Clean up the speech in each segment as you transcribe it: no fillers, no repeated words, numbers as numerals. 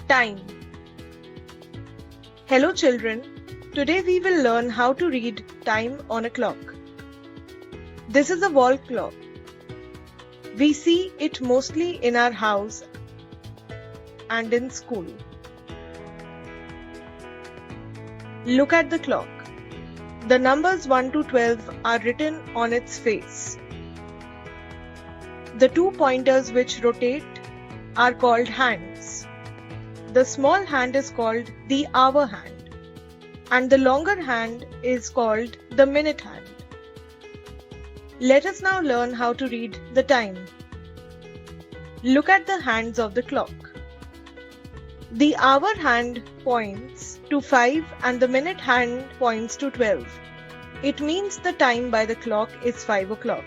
Time. Hello children, today we will learn how to read time on a clock. This is a wall clock. We see it mostly in our house and in school. Look at the clock. The numbers 1 to 12 are written on its face. The two pointers which rotate are called hands. The small hand is called the hour hand, and the longer hand is called the minute hand. Let us now learn how to read the time. Look at the hands of the clock. The hour hand points to 5 and the minute hand points to 12. It means the time by the clock is 5 o'clock.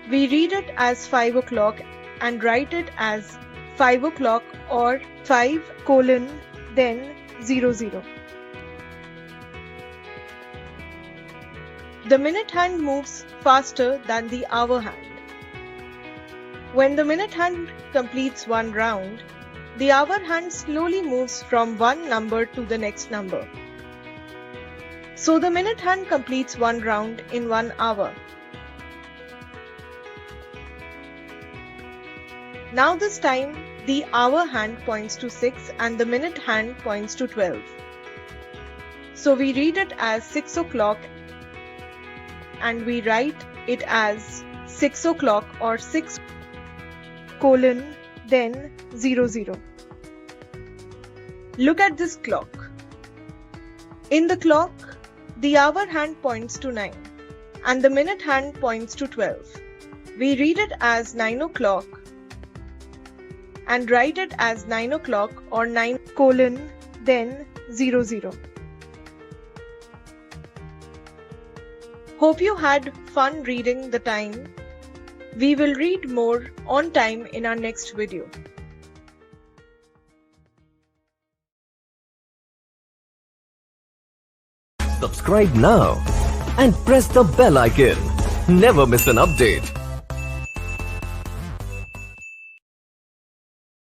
We read it as 5 o'clock and write it as 5 o'clock or 5 colon then 00. The minute hand moves faster than the hour hand. When the minute hand completes one round, the hour hand slowly moves from one number to the next number. So the minute hand completes one round in 1 hour. Now this time, the hour hand points to 6 and the minute hand points to 12. So we read it as 6 o'clock and we write it as 6 o'clock or 6 colon then 00. Look at this clock. In the clock, the hour hand points to 9 and the minute hand points to 12. We read it as 9 o'clock and write it as 9 o'clock or 9 colon then 00. Hope you had fun reading the time. We will read more on time in our next video. Subscribe now and press the bell icon. Never miss an update.